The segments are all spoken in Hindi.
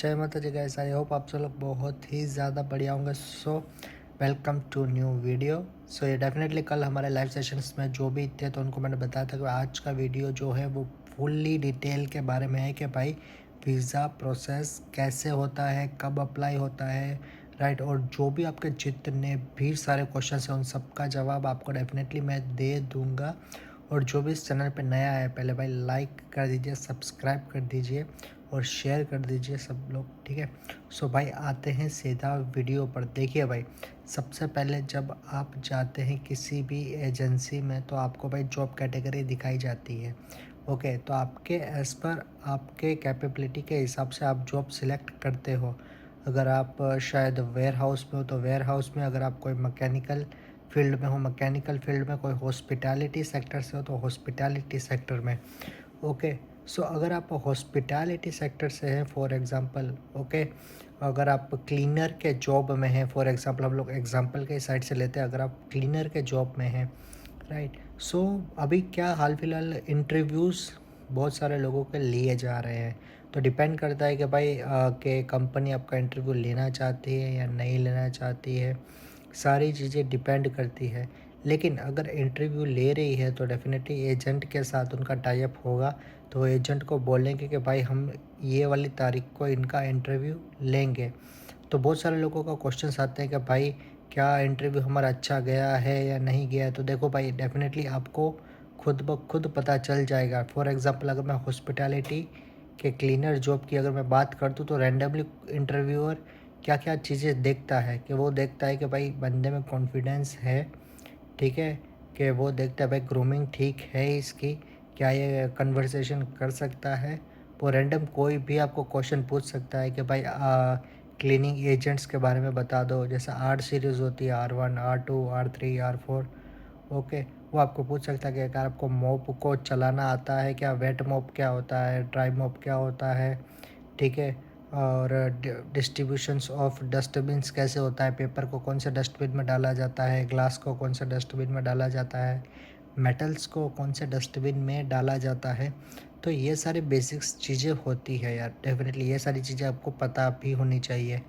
जय माता जी गाइस, आई होप आप सब लोग बहुत ही ज़्यादा बढ़िया होंगे। So welcome to new video. So ये डेफिनेटली कल हमारे लाइव सेशंस में जो भी थे तो उनको मैंने बताया था कि आज का वीडियो जो है वो फुल्ली डिटेल के बारे में है कि भाई वीज़ा प्रोसेस कैसे होता है, कब अप्लाई होता है, राइट। और जो भी आपके जितने भी सारे क्वेश्चन हैं उन सब का जवाब आपको डेफिनेटली मैं दे दूँगा। और जो भी इस चैनल पे नया है पहले भाई लाइक कर दीजिए, सब्सक्राइब कर दीजिए और शेयर कर दीजिए सब लोग, ठीक है। सो भाई आते हैं सीधा वीडियो पर। देखिए भाई, सबसे पहले जब आप जाते हैं किसी भी एजेंसी में तो आपको भाई जॉब कैटेगरी दिखाई जाती है। ओके, तो आपके एज़ पर आपके कैपेबिलिटी के हिसाब से आप जॉब सिलेक्ट करते हो। अगर आप शायद वेयर हाउस में हो तो वेयर हाउस में, अगर आप कोई मैकेनिकल फील्ड में हो मैकेनिकल फील्ड में, कोई हॉस्पिटैलिटी सेक्टर से हो तो हॉस्पिटैलिटी सेक्टर में। ओके, सो अगर आप हॉस्पिटैलिटी सेक्टर से हैं फॉर एग्ज़ाम्पल, ओके, अगर आप क्लीनर के जॉब में हैं फॉर एग्ज़ाम्पल, हम लोग एग्ज़ाम्पल के साइड से लेते हैं, अगर आप क्लीनर के जॉब में हैं, राइट। सो अभी क्या हाल फिलहाल इंटरव्यूज़ बहुत सारे लोगों के लिए जा रहे हैं। तो डिपेंड करता है कि भाई कि कंपनी आपका इंटरव्यू लेना चाहती है या नहीं लेना चाहती है, सारी चीज़ें डिपेंड करती है। लेकिन अगर इंटरव्यू ले रही है तो डेफिनेटली एजेंट के साथ उनका टाई अप होगा, तो एजेंट को बोलेंगे कि भाई हम ये वाली तारीख को इनका इंटरव्यू लेंगे। तो बहुत सारे लोगों का क्वेश्चंस आते हैं कि भाई क्या इंटरव्यू हमारा अच्छा गया है या नहीं गया है। तो देखो भाई, डेफिनेटली आपको खुद ब खुद पता चल जाएगा। फॉर एग्ज़ाम्पल अगर मैं हॉस्पिटैलिटी के क्लीनर जॉब की अगर मैं बात कर दूँ तो रैंडमली इंटरव्यूअर क्या क्या चीज़ें देखता है कि वो देखता है कि भाई बंदे में कॉन्फिडेंस है, ठीक है, कि वो देखता है भाई ग्रूमिंग ठीक है इसकी, क्या ये कन्वर्सेशन कर सकता है। वो रैंडम कोई भी आपको क्वेश्चन पूछ सकता है कि भाई क्लीनिंग एजेंट्स के बारे में बता दो। जैसे आर सीरीज़ होती है, R1 R2 R3 R4, okay. वो आपको पूछ सकता है कि अगर आपको मॉप को चलाना आता है, क्या वेट मॉप क्या होता है, ड्राई मॉप क्या होता है, ठीक है। और डिस्ट्रीब्यूशंस ऑफ डस्टबिन्स कैसे होता है, पेपर को कौन से डस्टबिन में डाला जाता है, ग्लास को कौन से डस्टबिन में डाला जाता है, मेटल्स को कौन से डस्टबिन में डाला जाता है। तो ये सारी बेसिक्स चीज़ें होती है यार, डेफिनेटली ये सारी चीज़ें आपको पता भी होनी चाहिए।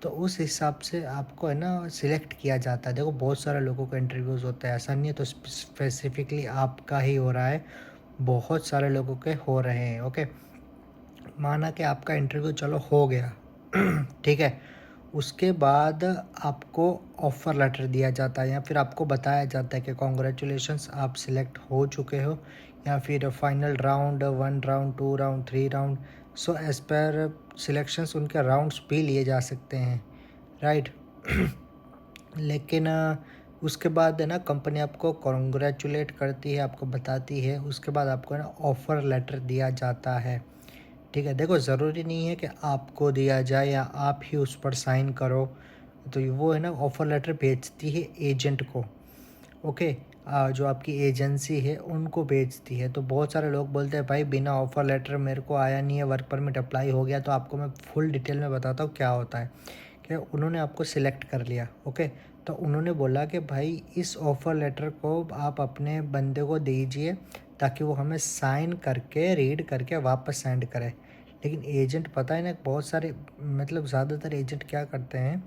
तो उस हिसाब से आपको है ना सिलेक्ट किया जाता है। देखो बहुत सारे लोगों का इंटरव्यूज़ होता है, ऐसा नहीं है तो स्पेसिफिकली आपका ही हो रहा है, बहुत सारे लोगों के हो रहे हैं। ओके, माना कि आपका इंटरव्यू चलो हो गया ठीक है, उसके बाद आपको ऑफ़र लेटर दिया जाता है या फिर आपको बताया जाता है कि कॉन्ग्रेचुलेशंस आप सिलेक्ट हो चुके हो, या फिर final round 1 round 2 round 3 round. So as per selections उनके राउंड्स भी लिए जा सकते हैं, राइट। लेकिन उसके बाद है ना कंपनी आपको कॉन्ग्रेचुलेट करती है, आपको बताती है, उसके बाद आपको है ना ऑफ़र लेटर दिया जाता है, ठीक है। देखो ज़रूरी नहीं है कि आपको दिया जाए या आप ही उस पर साइन करो, तो वो है ना ऑफ़र लेटर भेजती है एजेंट को, ओके। जो आपकी एजेंसी है उनको भेजती है। तो बहुत सारे लोग बोलते हैं भाई बिना ऑफ़र लेटर मेरे को आया नहीं है, वर्क परमिट अप्लाई हो गया। तो आपको मैं फुल डिटेल में बताता हूँ क्या होता है। कि उन्होंने आपको सिलेक्ट कर लिया, ओके, तो उन्होंने बोला कि भाई इस ऑफ़र लेटर को आप अपने बंदे को दीजिए ताकि वो हमें साइन करके रीड करके वापस सेंड करे। लेकिन एजेंट पता है ना, बहुत सारे मतलब ज़्यादातर एजेंट क्या करते हैं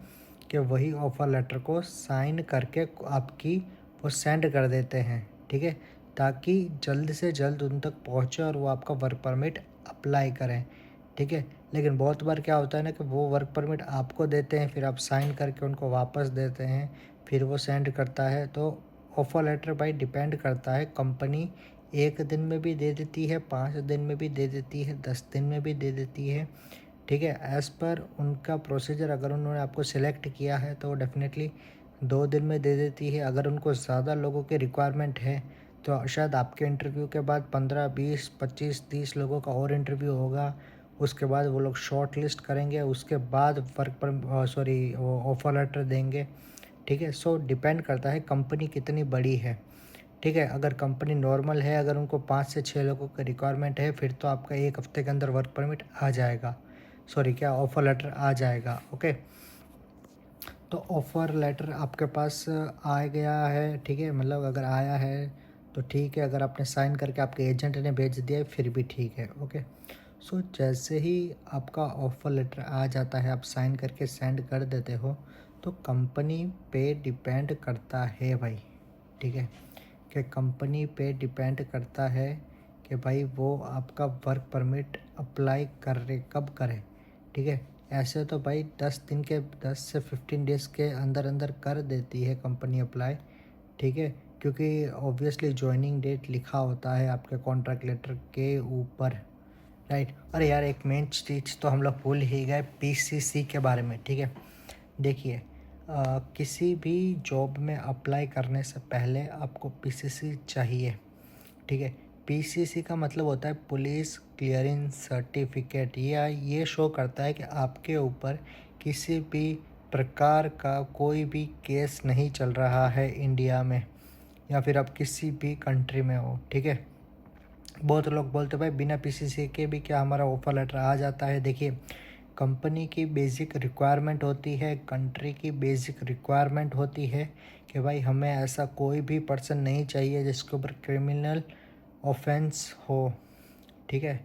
कि वही ऑफ़र लेटर को साइन करके आपकी वो सेंड कर देते हैं, ठीक है, ताकि जल्द से जल्द उन तक पहुँचे और वो आपका वर्क परमिट अप्लाई करें, ठीक है। लेकिन बहुत बार क्या होता है ना कि वो वर्क परमिट आपको देते हैं, फिर आप साइन करके उनको वापस देते हैं, फिर वो सेंड करता है। तो ऑफ़र लेटर भाई डिपेंड करता है, कंपनी 1 दिन में भी दे देती है, 5 दिन में भी दे देती है, 10 दिन में भी दे देती है, ठीक है। एज़ पर उनका प्रोसीजर, अगर उन्होंने आपको सिलेक्ट किया है तो डेफिनेटली 2 दिन में दे देती है। अगर उनको ज़्यादा लोगों की रिक्वायरमेंट है तो शायद आपके इंटरव्यू के बाद 15 20 25 30 लोगों का और इंटरव्यू होगा, उसके बाद वो लोग शॉर्ट लिस्ट करेंगे, उसके बाद वर्क पर वो ऑफ़र लेटर देंगे, ठीक है। सो डिपेंड करता है कंपनी कितनी बड़ी है, ठीक है। अगर कंपनी नॉर्मल है, अगर उनको 5 से 6 लोगों की रिक्वायरमेंट है, फिर तो आपका 1 हफ्ते के अंदर वर्क परमिट आ जाएगा, ऑफ़र लेटर आ जाएगा, ओके। तो ऑफ़र लेटर आपके पास आ गया है, ठीक है, मतलब अगर आया है तो ठीक है, अगर आपने साइन करके आपके एजेंट ने भेज दिया है फिर भी ठीक है, ओके। सो जैसे ही आपका ऑफ़र लेटर आ जाता है, आप साइन करके सेंड कर देते हो, तो कंपनी पे डिपेंड करता है भाई, ठीक है? कि कंपनी पे डिपेंड करता है कि भाई वो आपका वर्क परमिट अप्लाई कर रहे कब करे, ठीक है? ऐसे तो भाई 10 से 15 डेज़ के अंदर अंदर कर देती है कंपनी अप्लाई, ठीक है? क्योंकि ऑब्वियसली जॉइनिंग डेट लिखा होता है आपके कॉन्ट्रैक्ट लेटर के ऊपर, राइट। अरे यार, एक मेन चीज़ तो हम लोग भूल ही गए, पीसीसी के बारे में, ठीक है? देखिए, किसी भी जॉब में अप्लाई करने से पहले आपको पीसीसी चाहिए, ठीक है? पीसीसी का मतलब होता है पुलिस क्लियरेंस सर्टिफिकेट। ये शो करता है कि आपके ऊपर किसी भी प्रकार का कोई भी केस नहीं चल रहा है इंडिया में, या फिर आप किसी भी कंट्री में हो, ठीक है? बहुत लोग बोलते भाई बिना पीसीसी के भी क्या हमारा ऑफर लेटर आ जाता है। देखिए, कंपनी की बेसिक रिक्वायरमेंट होती है, कंट्री की बेसिक रिक्वायरमेंट होती है कि भाई हमें ऐसा कोई भी पर्सन नहीं चाहिए जिसके ऊपर क्रिमिनल ऑफेंस हो, ठीक है?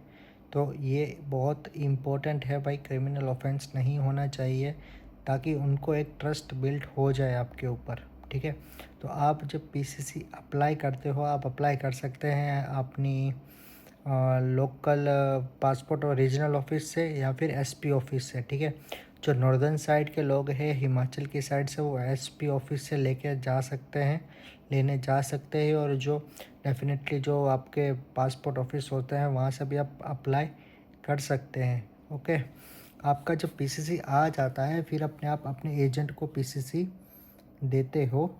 तो ये बहुत इम्पोर्टेंट है भाई, क्रिमिनल ऑफेंस नहीं होना चाहिए, ताकि उनको एक ट्रस्ट बिल्ड हो जाए आपके ऊपर, ठीक है? तो आप जब पीसीसी अप्लाई करते हो, आप अप्लाई कर सकते हैं अपनी लोकल पासपोर्ट और रीजनल ऑफिस से या फिर एसपी ऑफिस से, ठीक है? जो नॉर्दर्न साइड के लोग हैं, हिमाचल की साइड से, वो एसपी ऑफिस से लेके जा सकते हैं, लेने जा सकते हैं। और जो डेफिनेटली जो आपके पासपोर्ट ऑफिस होते हैं, वहाँ से भी आप अप्लाई कर सकते हैं, ओके? आपका जब पीसीसी आ जाता है, फिर अपने आप अपने एजेंट को पीसीसी देते हो,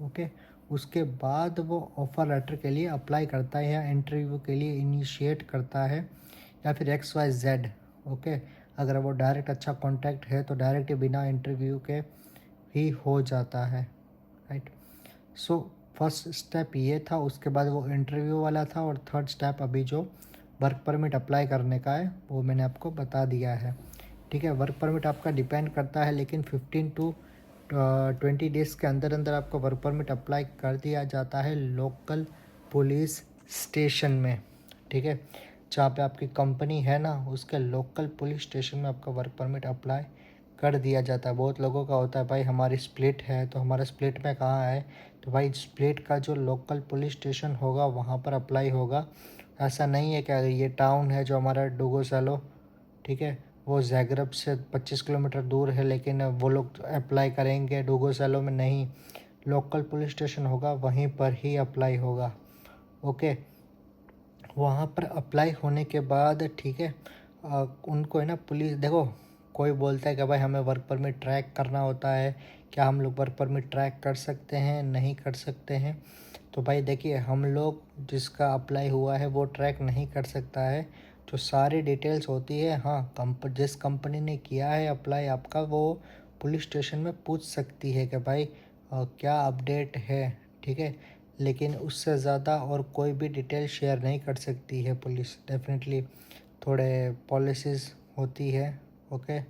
ओके? उसके बाद वो ऑफ़र लेटर के लिए अप्लाई करता है या इंटरव्यू के लिए इनिशिएट करता है, या फिर XYZ, ओके? अगर वो डायरेक्ट अच्छा कॉन्टैक्ट है तो डायरेक्ट बिना इंटरव्यू के ही हो जाता है, राइट? सो फर्स्ट स्टेप ये था, उसके बाद वो इंटरव्यू वाला था, और थर्ड स्टेप अभी जो वर्क परमिट अप्लाई करने का है वो मैंने आपको बता दिया है, ठीक है? वर्क परमिट आपका डिपेंड करता है, लेकिन 15 टू 20 डेज़ के अंदर अंदर आपका वर्क परमिट अप्लाई कर दिया जाता है लोकल पुलिस स्टेशन में, ठीक है? जहाँ पे आपकी कंपनी है ना, उसके लोकल पुलिस स्टेशन में आपका वर्क परमिट अप्लाई कर दिया जाता है। बहुत लोगों का होता है भाई हमारी स्प्लिट है, तो हमारा स्प्लिट में कहाँ है? तो भाई स्प्लिट का जो लोकल पुलिस स्टेशन होगा वहाँ पर अप्लाई होगा। ऐसा नहीं है कि अगर ये टाउन है जो हमारा डुगो सैलो, ठीक है, वो ज़ैग्रेब से 25 किलोमीटर दूर है, लेकिन वो लोग अप्लाई करेंगे डुगो सैलो में नहीं, लोकल पुलिस स्टेशन होगा वहीं पर ही अप्लाई होगा, ओके? वहाँ पर अप्लाई होने के बाद, ठीक है, उनको है ना पुलिस, देखो कोई बोलता है कि भाई हमें वर्क परमिट ट्रैक करना होता है, क्या हम लोग वर्क परमिट ट्रैक कर सकते हैं? नहीं कर सकते हैं। तो भाई देखिए, हम लोग जिसका अप्लाई हुआ है वो ट्रैक नहीं कर सकता है, जो सारी डिटेल्स होती है, हाँ, जिस कंपनी ने किया है अप्लाई आपका, वो पुलिस स्टेशन में पूछ सकती है कि भाई क्या अपडेट है, ठीक है? लेकिन उससे ज़्यादा और कोई भी डिटेल शेयर नहीं कर सकती है पुलिस, डेफिनेटली थोड़े पॉलिसीज़ होती है, ओके?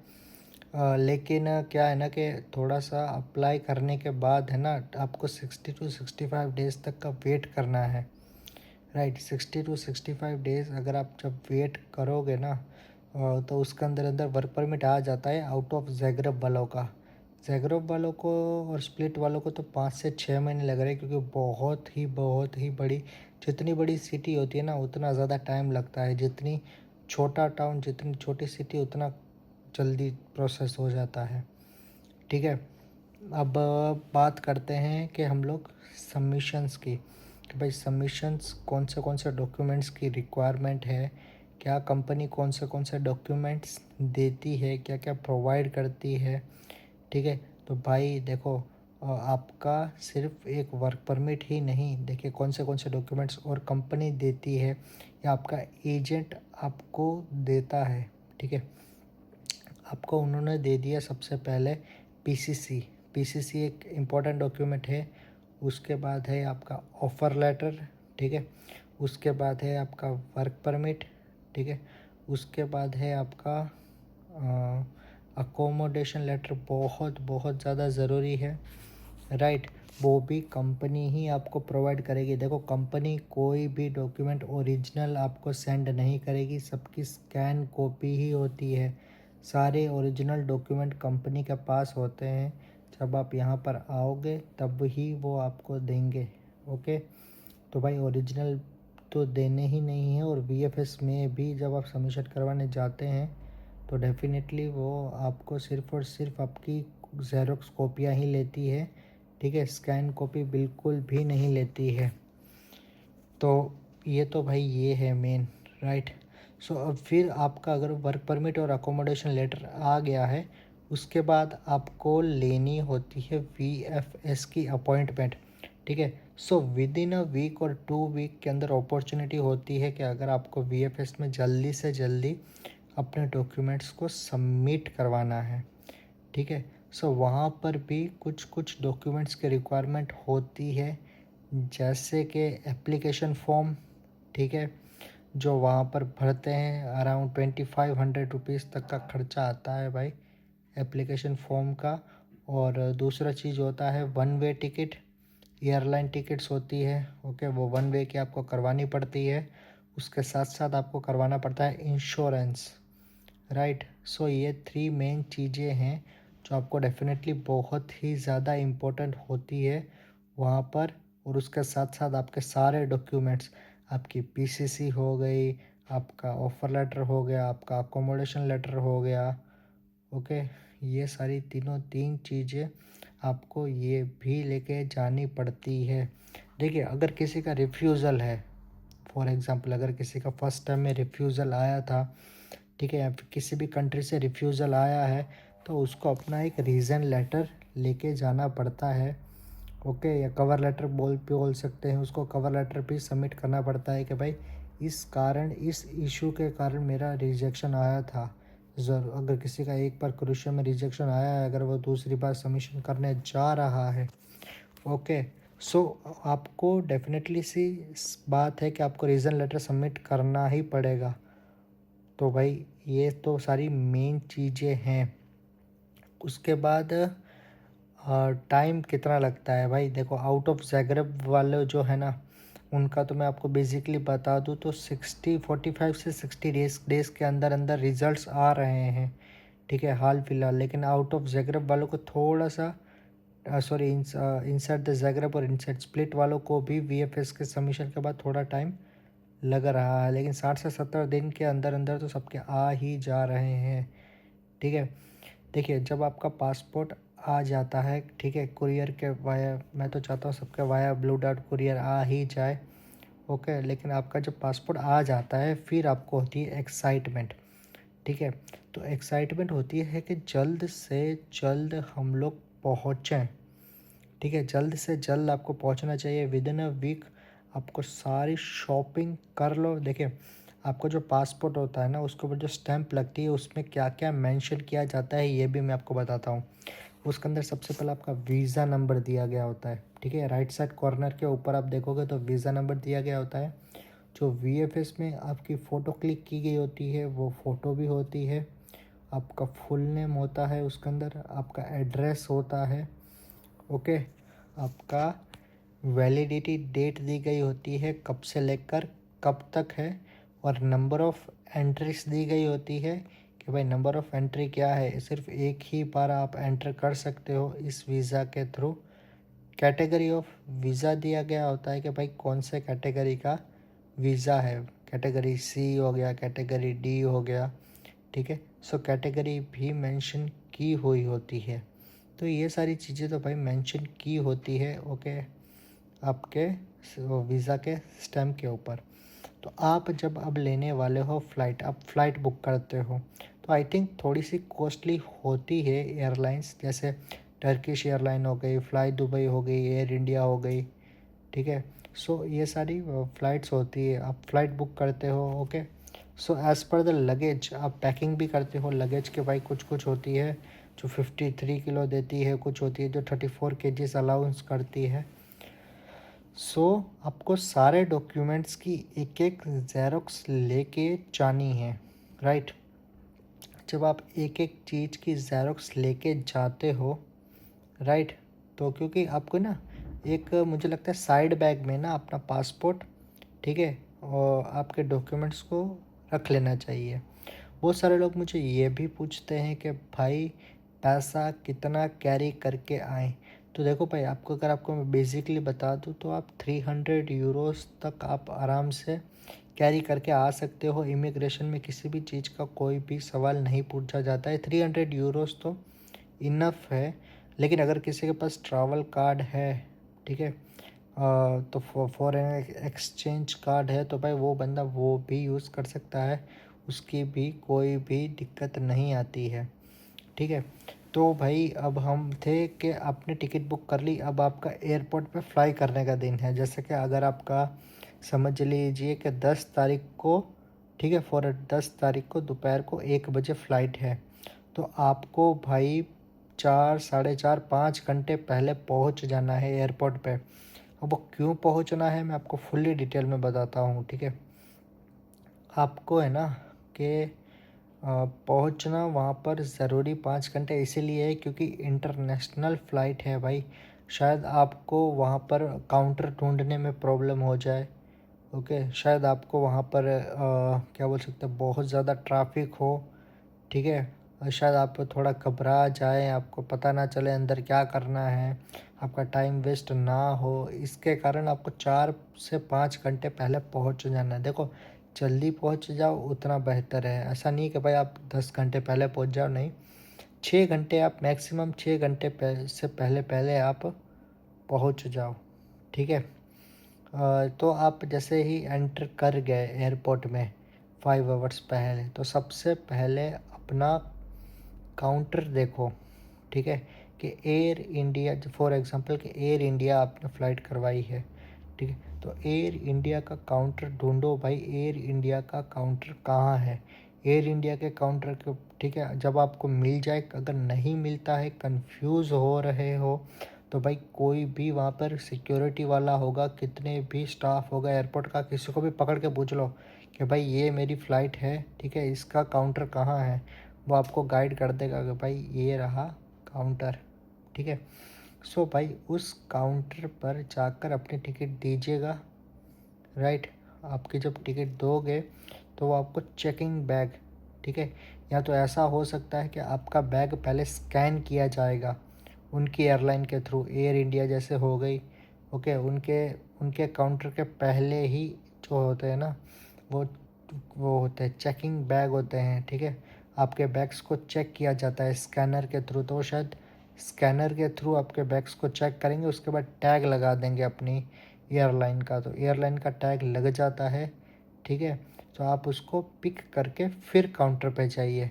लेकिन क्या है ना कि थोड़ा सा अप्लाई करने के बाद है ना, आपको 60 टू 65 डेज़ तक का वेट करना है, राइट? 60 टू 65 डेज़ अगर आप जब वेट करोगे ना, तो उसके अंदर अंदर वर्क परमिट आ जाता है आउट ऑफ ज़ैग्रेब वालों का। ज़ैग्रेब वालों को और स्प्लिट वालों को तो 5 से 6 महीने लग रहे हैं, क्योंकि बहुत ही बड़ी, जितनी बड़ी सिटी होती है ना उतना ज़्यादा टाइम लगता है, जितनी छोटा टाउन, जितनी छोटी सिटी उतना जल्दी प्रोसेस हो जाता है, ठीक है? अब बात करते हैं कि हम लोग सबमिशंस की, कि भाई सबमिशंस कौन से डॉक्यूमेंट्स की रिक्वायरमेंट है, क्या कंपनी कौन से डॉक्यूमेंट्स देती है, क्या क्या प्रोवाइड करती है, ठीक है? तो भाई देखो, आपका सिर्फ एक वर्क परमिट ही नहीं, देखिए कौन से डॉक्यूमेंट्स और कंपनी देती है या आपका एजेंट आपको देता है, ठीक है? आपको उन्होंने दे दिया सबसे पहले पीसीसी। पीसीसी एक इम्पॉर्टेंट डॉक्यूमेंट है। उसके बाद है आपका ऑफ़र लेटर, ठीक है? उसके बाद है आपका वर्क परमिट, ठीक है? उसके बाद है आपका अकोमोडेशन लेटर, बहुत ज़्यादा ज़रूरी है, राइट, वो भी कंपनी ही आपको प्रोवाइड करेगी। देखो कंपनी कोई भी डॉक्यूमेंट ओरिजिनल आपको सेंड नहीं करेगी, सबकी स्कैन कॉपी ही होती है। सारे ओरिजिनल डॉक्यूमेंट कंपनी के पास होते हैं, जब आप यहाँ पर आओगे तब ही वो आपको देंगे। ओके, तो भाई ओरिजिनल तो देने ही नहीं है। और वीएफएस में भी जब आप सबमिशन करवाने जाते हैं तो डेफिनेटली वो आपको सिर्फ़ और सिर्फ आपकी ज़ेरॉक्स कॉपियाँ ही लेती है, ठीक है, स्कैन कॉपी बिल्कुल भी नहीं लेती है। तो ये तो भाई ये है मेन, राइट। सो अब फिर आपका अगर वर्क परमिट और अकोमोडेशन लेटर आ गया है, उसके बाद आपको लेनी होती है वीएफएस की अपॉइंटमेंट, ठीक है। So with in a week और 2 वीक के अंदर अपॉर्चुनिटी होती है कि अगर आपको वीएफएस में जल्दी से जल्दी अपने डॉक्यूमेंट्स को सबमिट करवाना है, ठीक है। सो वहाँ पर भी कुछ कुछ डॉक्यूमेंट्स की रिक्वायरमेंट होती है, जैसे कि एप्लीकेशन फॉर्म, ठीक है, जो वहाँ पर भरते हैं। अराउंड 2500 रुपीज़ तक का खर्चा आता है भाई एप्लीकेशन फॉर्म का। और दूसरा चीज़ होता है one way ticket, airline tickets होती है, ओके, वो वन वे की आपको करवानी पड़ती है। उसके साथ साथ आपको करवाना पड़ता है इंश्योरेंस, राइट। सो ये 3 मेन चीज़ें हैं जो आपको डेफिनेटली बहुत ही ज़्यादा इम्पोर्टेंट होती है वहाँ पर। और उसके साथ साथ आपके सारे डॉक्यूमेंट्स, आपकी पीसीसी हो गई, आपका ऑफ़र लेटर हो गया, आपका अकोमोडेशन लेटर हो गया, ओके, ये सारी तीन चीज़ें आपको ये भी लेके जानी पड़ती है। देखिए अगर किसी का रिफ्यूज़ल है, फॉर एग्ज़ाम्पल अगर किसी का फर्स्ट टाइम में रिफ्यूज़ल आया था, ठीक है, या फिर किसी भी कंट्री से रिफ्यूज़ल आया है, तो उसको अपना एक रीज़न लेटर लेके जाना पड़ता है, ओके, या कवर लेटर बोल सकते हैं उसको। कवर लेटर भी सबमिट करना पड़ता है कि भाई इस कारण, इस इशू के कारण मेरा रिजेक्शन आया था। अगर किसी का एक बार क्रोशिया में रिजेक्शन आया है, अगर वो दूसरी बार सबमिशन करने जा रहा है, ओके, सो आपको डेफिनेटली सी बात है कि आपको रीज़न लेटर सबमिट करना ही पड़ेगा। तो भाई ये तो सारी मेन चीज़ें हैं। उसके बाद टाइम कितना लगता है भाई, देखो आउट ऑफ ज़ाग्रेब वाले जो है ना, उनका तो मैं आपको बेसिकली बता दूँ तो 45 से 60 डेज़ के अंदर अंदर रिजल्ट्स आ रहे हैं, ठीक है, हाल फिलहाल। लेकिन आउट ऑफ ज़ाग्रेब वालों को थोड़ा सा सॉरी, इनसाइड द ज़ाग्रेब और इनसाइड स्प्लिट वालों को भी वीएफएस के सबमिशन के बाद थोड़ा टाइम लग रहा है, लेकिन 60 से 70 दिन के अंदर अंदर तो सबके आ ही जा रहे हैं, ठीक है। देखिए जब आपका पासपोर्ट आ जाता है, ठीक है, कुरियर के वाया, मैं तो चाहता हूँ सबके वाया ब्लू डार्ट कुरियर आ ही जाए, ओके, लेकिन आपका जब पासपोर्ट आ जाता है फिर आपको होती है एक्साइटमेंट, ठीक है। तो एक्साइटमेंट होती है कि जल्द से जल्द हम लोग पहुँचें, ठीक है, जल्द से जल्द आपको पहुंचना चाहिए। विद इन अ वीक आपको सारी शॉपिंग कर लो। देखिए आपको जो पासपोर्ट होता है ना, उसके ऊपर जो स्टैंप लगती है उसमें क्या क्या मेंशन किया जाता है ये भी मैं आपको बताता हूँ। उसके अंदर सबसे पहले आपका वीज़ा नंबर दिया गया होता है, ठीक है, राइट साइड कॉर्नर के ऊपर आप देखोगे तो वीज़ा नंबर दिया गया होता है। जो वीएफएस में आपकी फ़ोटो क्लिक की गई होती है वो फ़ोटो भी होती है। आपका फुल नेम होता है उसके अंदर, आपका एड्रेस होता है, ओके, आपका वैलिडिटी डेट दी गई होती है कब से लेकर कब तक है। और नंबर ऑफ़ एंट्रीज दी गई होती है कि भाई नंबर ऑफ़ एंट्री क्या है, सिर्फ एक ही बार आप एंटर कर सकते हो इस वीज़ा के थ्रू। कैटेगरी ऑफ वीज़ा दिया गया होता है कि भाई कौन से कैटेगरी का वीज़ा है, कैटेगरी सी हो गया, कैटेगरी डी हो गया, ठीक है। सो कैटेगरी भी मेंशन की हुई होती है। तो ये सारी चीज़ें तो भाई मेंशन की होती है, ओके, आपके वीज़ा के स्टैम्प के ऊपर। तो आप जब अब लेने वाले हो फ़्लाइट, आप फ़्लाइट बुक करते हो, तो आई थिंक थोड़ी सी कॉस्टली होती है एयरलाइंस, जैसे टर्किश एयरलाइन हो गई, फ्लाई दुबई हो गई, एयर इंडिया हो गई, ठीक है। सो ये सारी फ़्लाइट्स होती है, आप फ़्लाइट बुक करते हो, okay. So as per the luggage आप पैकिंग भी करते हो लगेज के भाई, कुछ कुछ होती है जो 53 किलो देती है, कुछ होती है जो 34 केजीस अलाउंस करती है। सो आपको सारे डॉक्यूमेंट्स की एक एक ज़ेरॉक्स लेके जानी है, राइट। जब आप एक एक चीज़ की ज़ेरॉक्स लेके जाते हो, राइट, तो क्योंकि आपको ना एक मुझे लगता है साइड बैग में ना अपना पासपोर्ट, ठीक है, और आपके डॉक्यूमेंट्स को रख लेना चाहिए। बहुत सारे लोग मुझे ये भी पूछते हैं कि भाई पैसा कितना कैरी करके आएँ। तो देखो भाई, आपको मैं बेसिकली बता दूँ तो आप 300 यूरोज़ तक आप आराम से कैरी करके आ सकते हो। इमिग्रेशन में किसी भी चीज़ का कोई भी सवाल नहीं पूछा जाता है। 300 यूरोज़ तो इनफ है। लेकिन अगर किसी के पास ट्रैवल कार्ड है, ठीक है, तो फॉरेन एक्सचेंज कार्ड है, तो भाई वो बंदा वो भी यूज़ कर सकता है, उसकी भी कोई भी दिक्कत नहीं आती है, ठीक है। तो भाई अब हम थे कि आपने टिकट बुक कर ली, अब आपका एयरपोर्ट पे फ्लाई करने का दिन है। जैसे कि अगर आपका समझ लीजिए कि 10 तारीख को, ठीक है, 10 तारीख को दोपहर को 1 बजे फ़्लाइट है, तो आपको भाई 4, साढ़े 4, 5 घंटे पहले पहुंच जाना है एयरपोर्ट पे। अब वो क्यों पहुंचना है मैं आपको फुल्ली डिटेल में बताता हूँ, ठीक है। आपको है ना कि पहुंचना वहाँ पर ज़रूरी 5 घंटे इसीलिए है क्योंकि इंटरनेशनल फ़्लाइट है भाई। शायद आपको वहाँ पर काउंटर ढूंढने में प्रॉब्लम हो जाए, ओके। शायद आपको वहाँ पर क्या बोल सकते हैं, बहुत ज़्यादा ट्रैफिक हो, ठीक है। और शायद आप थोड़ा घबरा जाए, आपको पता ना चले अंदर क्या करना है, आपका टाइम वेस्ट ना हो, इसके कारण आपको 4 से 5 घंटे पहले पहुंच जाना है। देखो, जल्दी पहुंच जाओ उतना बेहतर है। ऐसा नहीं कि भाई आप 10 घंटे पहले पहुंच जाओ, नहीं, 6 घंटे आप मैक्सिमम 6 घंटे से पहले पहले आप पहुंच जाओ, ठीक है। तो आप जैसे ही एंटर कर गए एयरपोर्ट में 5 आवर्स पहले, तो सबसे पहले अपना काउंटर देखो, ठीक है, कि एयर इंडिया, फॉर एग्जांपल कि एयर इंडिया आपने फ़्लाइट करवाई है, ठीक है, तो एयर इंडिया का काउंटर ढूंढो भाई। एयर इंडिया का काउंटर कहाँ है? एयर इंडिया के काउंटर के, ठीक है, जब आपको मिल जाए, अगर नहीं मिलता है, कंफ्यूज हो रहे हो, तो भाई कोई भी वहाँ पर सिक्योरिटी वाला होगा, कितने भी स्टाफ होगा एयरपोर्ट का, किसी को भी पकड़ के पूछ लो कि भाई ये मेरी फ़्लाइट है, ठीक है, इसका काउंटर कहाँ है। वो आपको गाइड कर देगा कि भाई ये रहा काउंटर, ठीक है। सो भाई उस काउंटर पर जाकर अपनी टिकट दीजिएगा, राइट। आपकी जब टिकट दोगे तो वो आपको चेकिंग बैग, ठीक है, या तो ऐसा हो सकता है कि आपका बैग पहले स्कैन किया जाएगा उनकी एयरलाइन के थ्रू, एयर इंडिया जैसे हो गई, ओके। उनके उनके काउंटर के पहले ही जो होते हैं ना, वो वो होते हैं चेकिंग बैग होते हैं, ठीक है। आपके बैग्स को चेक किया जाता है स्कैनर के थ्रू, तो शायद स्कैनर के थ्रू आपके बैग्स को चेक करेंगे, उसके बाद टैग लगा देंगे अपनी एयरलाइन का, तो एयरलाइन का टैग लग जाता है, ठीक है। तो आप उसको पिक करके फिर काउंटर पे जाइए,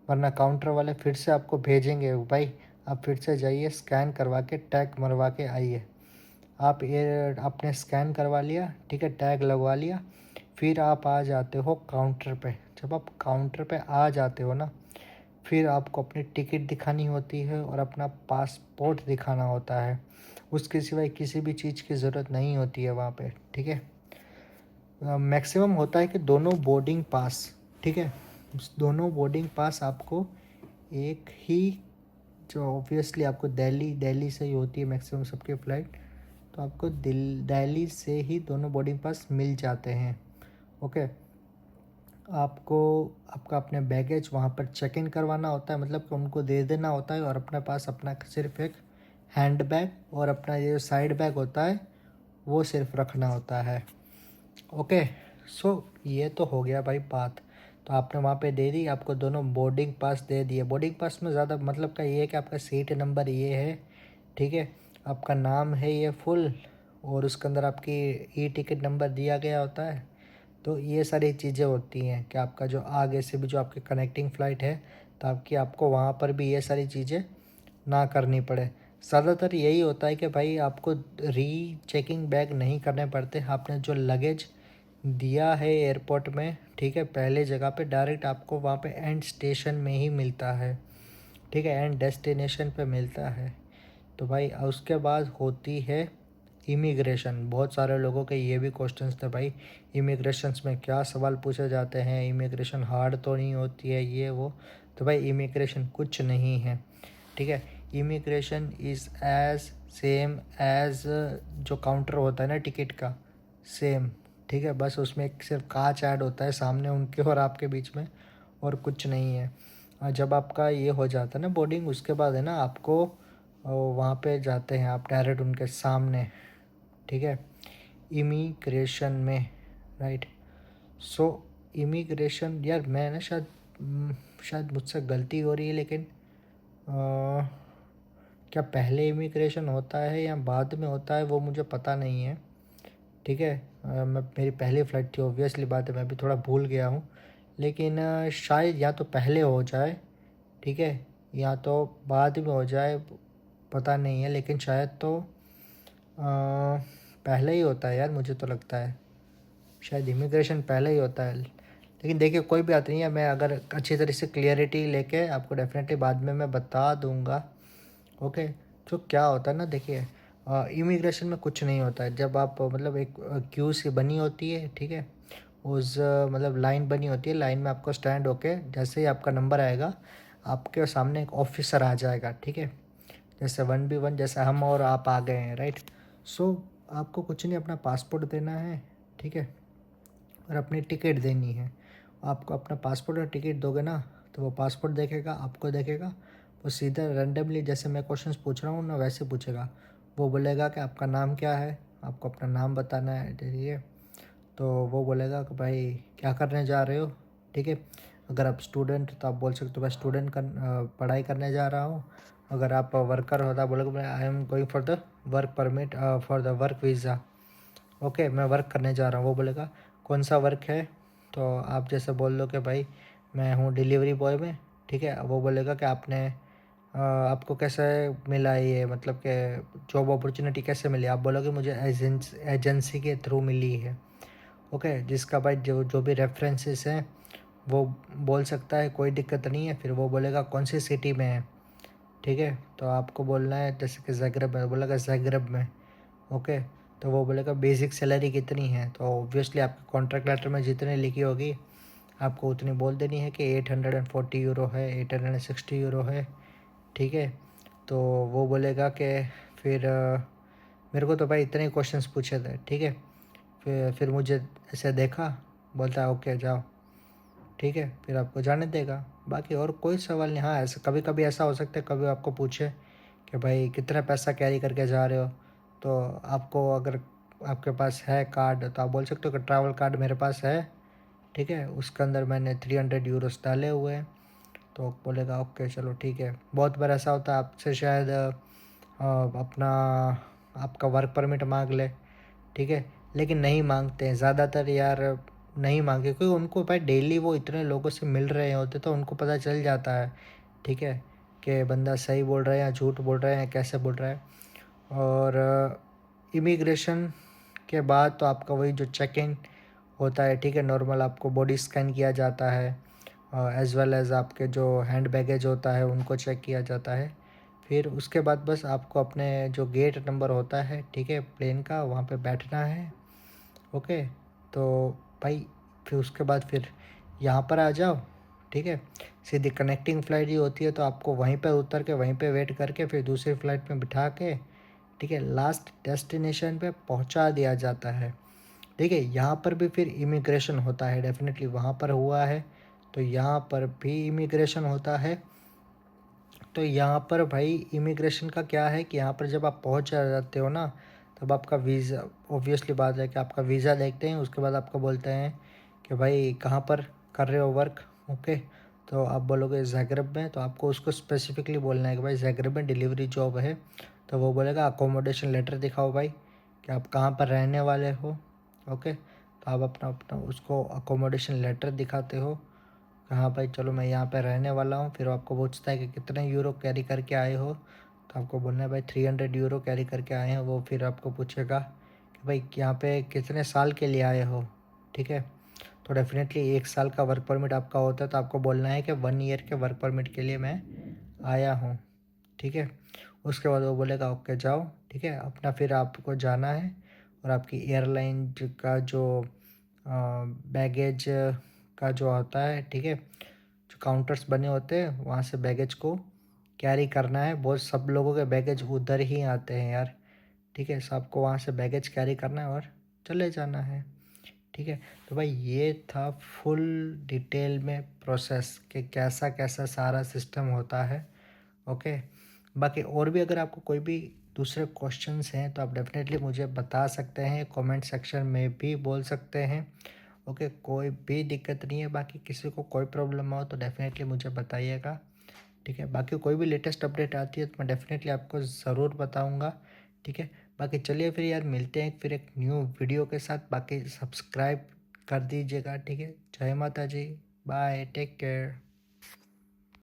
वरना काउंटर वाले फिर से आपको भेजेंगे भाई आप फिर से जाइए, स्कैन करवा के टैग मरवा के आइए। आप एयर आपने स्कैन करवा लिया, ठीक है, टैग लगवा लिया, फिर आप आ जाते हो काउंटर पे। जब आप काउंटर पे आ जाते हो ना, फिर आपको अपनी टिकट दिखानी होती है और अपना पासपोर्ट दिखाना होता है। उसके सिवाय किसी भी चीज़ की ज़रूरत नहीं होती है वहाँ पे, ठीक है। मैक्सिमम होता है कि दोनों बोर्डिंग पास, ठीक है, उस दोनों बोर्डिंग पास आपको एक ही, जो ऑब्वियसली आपको दिल्ली से ही होती है मैक्सिमम सबकी फ़्लाइट, तो आपको दिल्ली से ही दोनों बोर्डिंग पास मिल जाते हैं, ओके। आपको आपका अपने बैगेज वहाँ पर चेक इन करवाना होता है, मतलब कि उनको दे देना होता है, और अपने पास अपना सिर्फ एक हैंड बैग और अपना ये साइड बैग होता है वो सिर्फ रखना होता है, ओके। सो ये तो हो गया भाई बात। तो आपने वहाँ पे दे दी, आपको दोनों बोर्डिंग पास दे दिए। बोर्डिंग पास में ज़्यादा मतलब का ये है कि आपका सीट नंबर ये है, ठीक है, आपका नाम है ये फुल, और उसके अंदर आपकी ई टिकट नंबर दिया गया होता है। तो ये सारी चीज़ें होती हैं कि आपका जो आगे से भी जो आपकी कनेक्टिंग फ़्लाइट है, ताकि आपको वहाँ पर भी ये सारी चीज़ें ना करनी पड़े। ज़्यादातर यही होता है कि भाई आपको री चेकिंग बैग नहीं करने पड़ते। आपने जो लगेज दिया है एयरपोर्ट में, ठीक है, पहले जगह पे डायरेक्ट आपको वहाँ पे एंड स्टेशन में ही मिलता है, ठीक है, एंड डेस्टिनेशन पे मिलता है। तो भाई उसके बाद होती है इमिग्रेशन। बहुत सारे लोगों के ये भी क्वेश्चंस थे भाई, इमिग्रेशंस में क्या सवाल पूछे जाते हैं, इमिग्रेशन हार्ड तो नहीं होती है ये वो। तो भाई इमिग्रेशन कुछ नहीं है, ठीक है। Immigration is as same as जो काउंटर होता है ना टिकट का, सेम, ठीक है। बस उसमें एक सिर्फ कांच ऐड होता है सामने उनके और आपके बीच में, और कुछ नहीं है। जब आपका ये हो जाता है ना बोर्डिंग, उसके बाद है ना आपको वहाँ पे जाते हैं आप डायरेक्ट उनके सामने, ठीक है, इमिग्रेशन में, राइट। सो इमिग्रेशन, यार मैं ना शायद मुझसे गलती हो रही है, लेकिन क्या पहले इमिग्रेशन होता है या बाद में होता है वो मुझे पता नहीं है, ठीक है। मैं मेरी पहली फ़्लाइट थी, ऑब्वियसली बात है, मैं भी थोड़ा भूल गया हूँ, लेकिन शायद या तो पहले हो जाए, ठीक है, या तो बाद में हो जाए, पता नहीं है, लेकिन शायद तो पहले ही होता है यार, मुझे तो लगता है शायद इमिग्रेशन पहले ही होता है। लेकिन देखिए कोई भी बात नहीं है, मैं अगर अच्छी तरह से क्लियरिटी लेके आपको डेफिनेटली बाद में मैं बता दूंगा, ओके। तो क्या होता है ना, देखिए इमिग्रेशन में कुछ नहीं होता है। जब आप मतलब एक क्यू सी बनी होती है, ठीक है, उस मतलब लाइन बनी होती है, लाइन में आपको स्टैंड होके जैसे ही आपका नंबर आएगा, आपके सामने एक ऑफिसर आ जाएगा, ठीक है। जैसे 1B1 जैसे हम और आप आ गए हैं, राइट। सो आपको कुछ नहीं, अपना पासपोर्ट देना है, ठीक है, और अपनी टिकट देनी है। आपको अपना पासपोर्ट और टिकट दोगे ना, तो वो पासपोर्ट देखेगा, आपको देखेगा, वो सीधा रैंडमली जैसे मैं क्वेश्चंस पूछ रहा हूँ ना वैसे पूछेगा। वो बोलेगा कि आपका नाम क्या है, आपको अपना नाम बताना है, ठीक है। तो वो बोलेगा कि भाई क्या करने जा रहे हो, ठीक है। अगर आप स्टूडेंट तो आप बोल सकते हो मैं स्टूडेंट पढ़ाई करने जा रहा हूँ। अगर आप वर्कर हो तो आप बोलोगे I am going for the work permit, for the work visa, okay, मैं वर्क करने जा रहा हूँ। वो बोलेगा कौन सा वर्क है, तो आप जैसे बोल दो कि भाई मैं हूँ डिलीवरी बॉय में, ठीक है। वो बोलेगा कि आपको कैसे मिला ये, मतलब कि जॉब अपॉर्चुनिटी कैसे मिली। आप बोलोगे मुझे एजेंसी के थ्रू मिली है, ओके। जिसका भाई जो जो भी रेफरेंसेस हैं वो बोल सकता है, कोई दिक्कत नहीं है। फिर वो बोलेगा कौन सी सिटी में है, ठीक है। तो आपको बोलना है जैसे कि ज़ाग्रेब में, बोलेगा ज़ाग्रेब में, ओके। तो वो बोलेगा बेसिक सैलरी कितनी है, तो ऑब्वियसली आपके कॉन्ट्रैक्ट लेटर में जितनी लिखी होगी आपको उतनी बोल देनी है कि 840 यूरो है, 860 यूरो है, ठीक है। तो वो बोलेगा कि फिर मेरे को तो भाई इतने ही क्वेश्चंस पूछे थे, ठीक है। फिर मुझे ऐसे देखा, बोलता है ओके जाओ, ठीक है। फिर आपको जाने देगा, बाकी और कोई सवाल नहीं। हाँ ऐसा कभी कभी ऐसा हो सकता है, कभी आपको पूछे कि भाई कितना पैसा कैरी करके जा रहे हो, तो आपको अगर आपके पास है कार्ड तो आप बोल सकते हो कि ट्रैवल कार्ड मेरे पास है, ठीक है, उसके अंदर मैंने 300 यूरोस डाले हुए हैं। तो बोलेगा ओके चलो ठीक है। बहुत बार ऐसा होता है आपसे शायद अपना आपका वर्क परमिट मांग ले, ठीक है, लेकिन नहीं मांगते हैं ज़्यादातर यार, नहीं मांगे, क्योंकि उनको भाई डेली वो इतने लोगों से मिल रहे होते तो उनको पता चल जाता है, ठीक है, कि बंदा सही बोल रहा है या झूठ बोल रहा है या कैसे बोल रहा है। और इमिग्रेशन के बाद तो आपका वही जो चेक इन होता है, ठीक है, नॉर्मल आपको बॉडी स्कैन किया जाता है, एज़ वेल एज़ आपके जो हैंड बैगेज होता है उनको चेक किया जाता है। फिर उसके बाद बस आपको अपने जो गेट नंबर होता है, ठीक है, प्लेन का, वहाँ पे बैठना है, ओके। तो भाई फिर उसके बाद फिर यहाँ पर आ जाओ, ठीक है। सीधी कनेक्टिंग फ़्लाइट ही होती है, तो आपको वहीं पर उतर के वहीं पे वेट करके फिर दूसरी फ़्लाइट में बिठा के, ठीक है, लास्ट डेस्टिनेशन पे पहुंचा दिया जाता है, ठीक है। यहाँ पर भी फिर इमिग्रेशन होता है, डेफिनेटली वहाँ पर हुआ है तो यहाँ पर भी इमिग्रेशन होता है। तो यहाँ पर भाई इमिग्रेशन का क्या है कि यहाँ पर जब आप पहुँच जाते हो ना, तब आपका वीज़ा, ऑब्वियसली बात है कि आपका वीज़ा देखते हैं, उसके बाद आपको बोलते हैं कि भाई कहाँ पर कर रहे हो वर्क, ओके। तो आप बोलोगे ज़ाग्रेब में, तो आपको उसको स्पेसिफिकली बोलना है कि भाई ज़ाग्रेब में डिलीवरी जॉब है। तो वो बोलेगा अकोमोडेशन लेटर दिखाओ भाई कि आप कहाँ पर रहने वाले हो, ओके। तो आप अपना अपना उसको अकोमोडेशन लेटर दिखाते हो, हाँ भाई चलो मैं यहाँ पे रहने वाला हूँ। फिर आपको पूछता है कि कितने यूरो कैरी करके आए हो, तो आपको बोलना है भाई 300 यूरो कैरी करके आए हैं। वो फिर आपको पूछेगा कि भाई यहाँ पे कितने साल के लिए आए हो, ठीक है। तो डेफिनेटली 1 साल का वर्क परमिट आपका होता है, तो आपको बोलना है कि 1 ईयर के वर्क परमिट के लिए मैं आया हूँ, ठीक है। उसके बाद वो बोलेगा ओके जाओ, ठीक है, अपना फिर आपको जाना है और आपकी एयरलाइन का जो बैगेज का जो होता है, ठीक है, जो काउंटर्स बने होते हैं वहाँ से बैगेज को कैरी करना है। बहुत सब लोगों के बैगेज उधर ही आते हैं यार, ठीक है। सबको वहाँ से बैगेज कैरी करना है और चले जाना है, ठीक है। तो भाई ये था फुल डिटेल में प्रोसेस कि कैसा कैसा सारा सिस्टम होता है, ओके। बाकी और भी अगर आपको कोई भी दूसरे क्वेश्चंस हैं तो आप डेफिनेटली मुझे बता सकते हैं, कमेंट सेक्शन में भी बोल सकते हैं, ओके। कोई भी दिक्कत नहीं है। बाकी किसी को कोई प्रॉब्लम हो तो डेफिनेटली मुझे बताइएगा, ठीक है। बाकी कोई भी लेटेस्ट अपडेट आती है तो मैं डेफिनेटली आपको ज़रूर बताऊंगा, ठीक है। बाकी चलिए फिर यार मिलते हैं फिर एक न्यू वीडियो के साथ। बाकी सब्सक्राइब कर दीजिएगा, ठीक है। जय माता जी, बाय, टेक केयर।